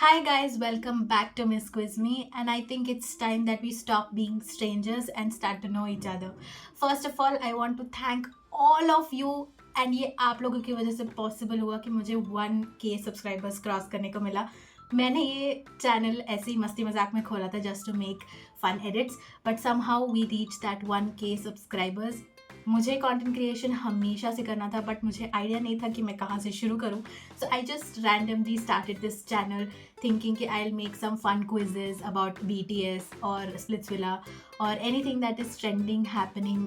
Hi guys, welcome back to Miss Quiz Me, and I think it's time that we stop being strangers and start to know each other. First of all, I want to thank all of you and ये आप लोगों की वजह से possible हुआ कि मुझे 1K subscribers cross करने को मिला. मैंने ये चैनल ऐसे ही मस्ती मजाक में खोला था just to make fun edits, but somehow we reach that 1K subscribers. मुझे कंटेंट क्रिएशन हमेशा से करना था बट मुझे आइडिया नहीं था कि मैं कहाँ से शुरू करूँ. So I just randomly started this channel thinking कि I'll make some fun quizzes about BTS or Splitsvilla or anything that is trending happening.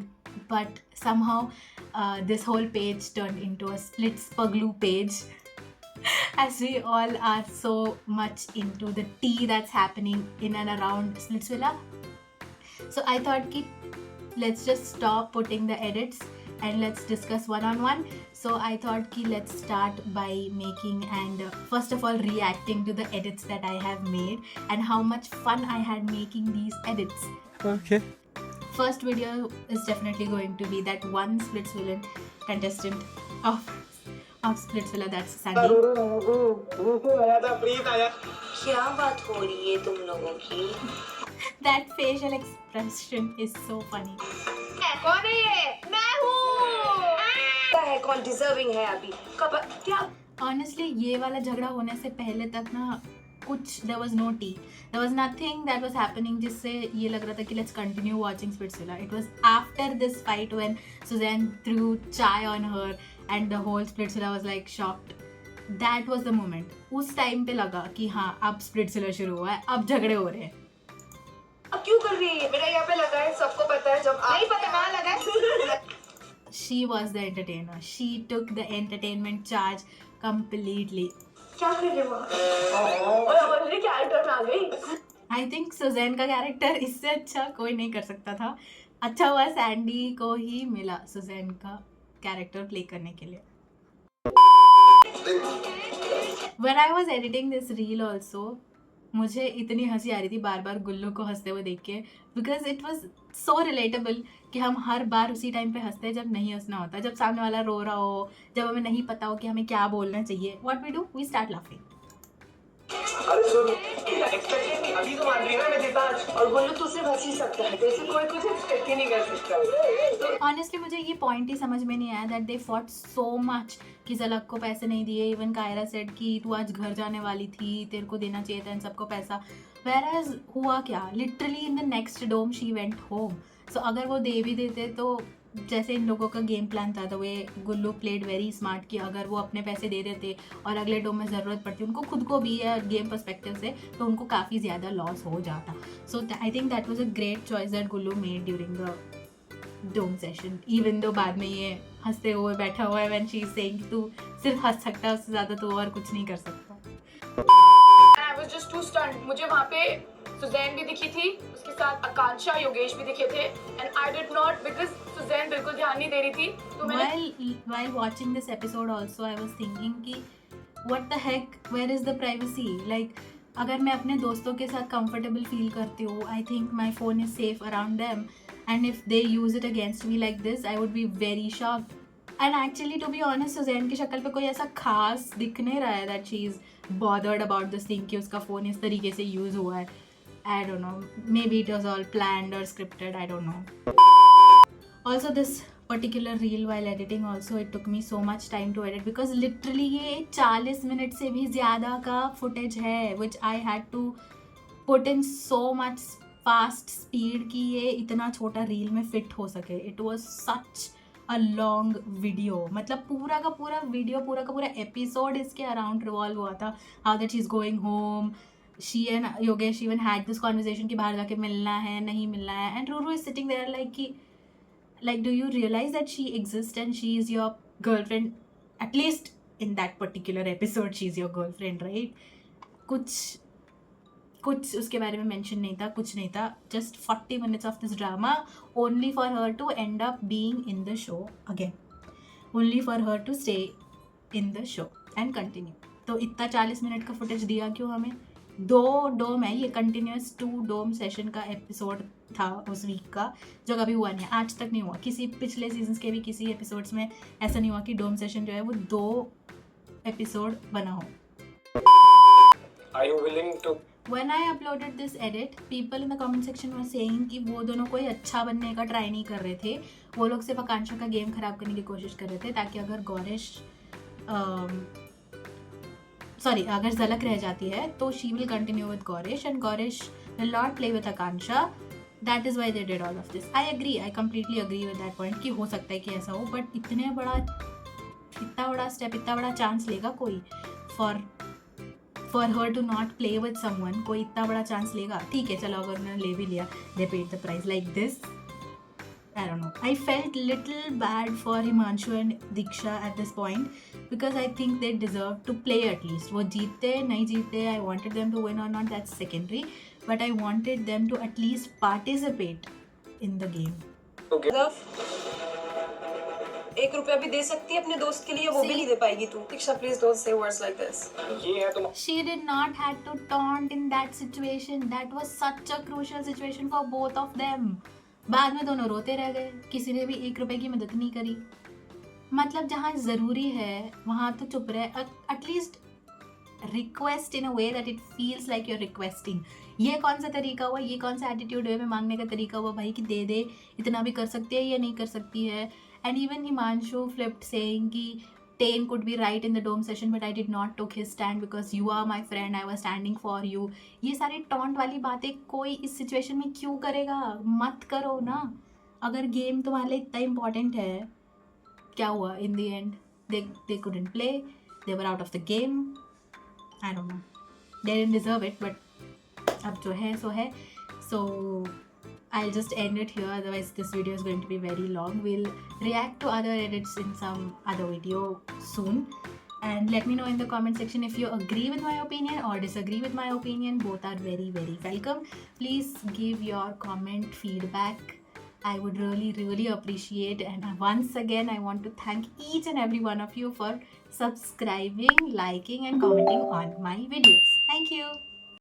But somehow this whole page turned into a Splitspaglu page as we all are so much into the tea that's happening in and around Splitsvilla. So I thought कि let's just stop putting the edits and let's discuss one-on-one. So I thought ki let's start by making and first of all reacting to the edits that I have made and how much fun I had making these edits. Okay. First video is definitely going to be that one Splitsvilla contestant of Splitsvilla, that's Sandy. क्या बात हो रही है तुम लोगों की? That facial expression is so funny. कौन है ये? मैं हूँ. पता है कौन डिजर्विंग है अभी? कब क्या? Honestly, ये वाला झगड़ा होने से पहले तक ना कुछ there was no tea. There was nothing that was happening जिससे ये लग रहा था कि let's continue watching Splitsvilla. It was after this fight when Suzanne threw chai on her and the whole Splitsvilla was like shocked. That was the moment. उस time पे लगा कि हाँ अब Splitsvilla शुरू हुआ है, अब झगड़े हो रहे हैं. अब क्यों कर रही है? मेरा यहाँ पे लगा है, सबको पता है. जब नहीं पता कहाँ लगा है? She was the entertainer. She took the entertainment charge completely. क्या कर रहे हो? ऑलरेडी कैरेक्टर में आ गई. I think सुजैन का कैरेक्टर इससे अच्छा कोई नहीं कर सकता था. अच्छा हुआ सैंडी को ही मिला सुजैन का कैरेक्टर प्ले करने के लिए. When I was editing this reel also, मुझे इतनी हंसी आ रही थी बार बार गुल्लू को हंसते हुए देख के, because it was so relatable कि हम हर बार उसी टाइम पे हंसते हैं जब नहीं हंसना होता, जब सामने वाला रो रहा हो, जब हमें नहीं पता हो कि हमें क्या बोलना चाहिए. What we do, we start laughing. अभी तो मान रही है ना मैं जीता आज. और बोलो तू सिर्फ हंस ही सकता है, जैसे कोई कुछ एक्सपेक्ट ही नहीं कर सकता. ऑनेस्टली मुझे ये पॉइंट ही समझ में नहीं आया that they fought so much कि झलक को पैसे नहीं दिए. इवन कायरा सेड कि तू आज घर जाने वाली थी, तेरे को देना चाहिए था इन सबको पैसा. वेयर हुआ क्या, literally in the next dome she went home. So अगर वो दे भी देते तो जैसे इन लोगों का गेम प्लान था, तो वे गुल्लू प्लेड वेरी स्मार्ट कि अगर वो अपने पैसे दे देते और अगले डोम में ज़रूरत पड़ती उनको खुद को भी या गेम पर्सपेक्टिव से, तो उनको काफ़ी ज़्यादा लॉस हो जाता. So I think that was a great choice that Gullu made during the dome session. Even though बाद में ये हंसते हुए बैठा हुआ है व्हेन शी इज सेइंग तू सिर्फ हंस सकता है, उससे ज़्यादा तो और कुछ नहीं कर सकता. I was just too stunned. मुझे वहाँ पे सुजैन भी दिखी थी, उसके साथ आकांक्षा, योगेश भी दिखे थे, and I did not because Suzanne बिल्कुल ध्यान नहीं दे रही थी. तो मैंने While watching this episode also I was thinking कि what the heck, where is the privacy? Like अगर मैं अपने दोस्तों के साथ comfortable feel करती हूँ, I think my phone is safe around them, and if they use it against me like this, I would be very shocked. And actually to be honest, Suzanne की शक्ल पे कोई ऐसा खास दिख नहीं रहा है that she is bothered about this thing कि उसका फ़ोन इस तरीके से यूज़ हुआ है. I don't know, maybe it was all planned or scripted, I don't know. Also this particular reel while editing also it took me so much time to edit because literally ये 40 minute से भी ज़्यादा का footage है which I had to put in so much fast speed कि ये इतना छोटा reel में fit हो सके. It was such a long video. मतलब पूरा का पूरा वीडियो, पूरा का पूरा एपिसोड इसके अराउंड रिवॉल्व हुआ था. How that she is going home, she and Yogesh even had this conversation कि बाहर जाके मिलना है नहीं मिलना है, and Ruru is sitting there like कि like do you realize that she exists and she is your girlfriend, at least in that particular episode she is your girlfriend, right? कुछ उसके बारे में मेंशन नहीं था, कुछ नहीं था. Just 40 minutes of this drama only for her to end up being in the show again, only for her to stay in the show and continue. तो इतना 40 मिनट का फुटेज दिया क्यों हमें? 2 डोम है ये, कंटिन्यूस 2 डोम सेशन का एपिसोड था उस वीक का, जो कभी हुआ नहीं, आज तक नहीं हुआ. किसी पिछले सीजन्स के भी किसी एपिसोड्स में ऐसा नहीं हुआ कि डोम सेशन जो है वो 2 एपिसोड बना हो. Are you willing to? When I uploaded this edit, people in the comment section were saying कि वो दोनों कोई अच्छा बनने का ट्राई नहीं कर रहे थे, वो लोग सिर्फ आकांक्षा का गेम खराब करने की कोशिश कर रहे थे ताकि अगर अगर झलक रह जाती है तो she will continue with Gaurish and Gaurish will not play with Akanksha. That is why they did all of this. I completely agree with that point कि हो सकता है कि ऐसा हो, बट इतना बड़ा स्टेप, इतना बड़ा चांस लेगा कोई for her to not play with someone? कोई इतना बड़ा चांस लेगा? ठीक है, चलो अगर उन्होंने ले भी लिया, दे paid the price like this. I don't know. I felt little bad for Himanshu and Diksha at this point because I think they deserve to play at least. वो जीते नहीं जीते, I wanted them to win or not, that's secondary. But I wanted them to at least participate in the game. एक रुपया भी दे सकती है अपने दोस्त के लिए, वो भी नहीं दे पाएगी तू. दीक्षा, please don't say words like this. ये है तुम. She did not had to taunt in that situation. That was such a crucial situation for both of them. बाद में दोनों रोते रह गए, किसी ने भी 1 रुपए की मदद नहीं करी. मतलब जहाँ ज़रूरी है वहाँ तो चुप रहे. At least request in a way that it feels like you're requesting. ये कौन सा तरीका हुआ, ये कौन सा एटीट्यूड वे में मांगने का तरीका हुआ भाई कि दे दे, इतना भी कर सकती है या नहीं कर सकती है. And even Himanshu flipped saying कि Tain could be right in the dome session but I did not took his stand because you are my friend, I was standing for you. ये सारी टॉन्ट वाली बातें कोई इस सिचुएशन में क्यों करेगा? मत करो ना. अगर गेम तुम्हारे लिए इतना इम्पॉर्टेंट है, क्या हुआ in the end? they couldn't play, they were out of the game. I don't know, they didn't deserve it, but अब जो है सो है. So I'll just end it here, otherwise this video is going to be very long. We'll react to other edits in some other video soon. And let me know in the comment section if you agree with my opinion or disagree with my opinion. Both are very, very welcome. Please give your comment feedback. I would really, really appreciate. And once again, I want to thank each and every one of you for subscribing, liking and commenting on my videos. Thank you.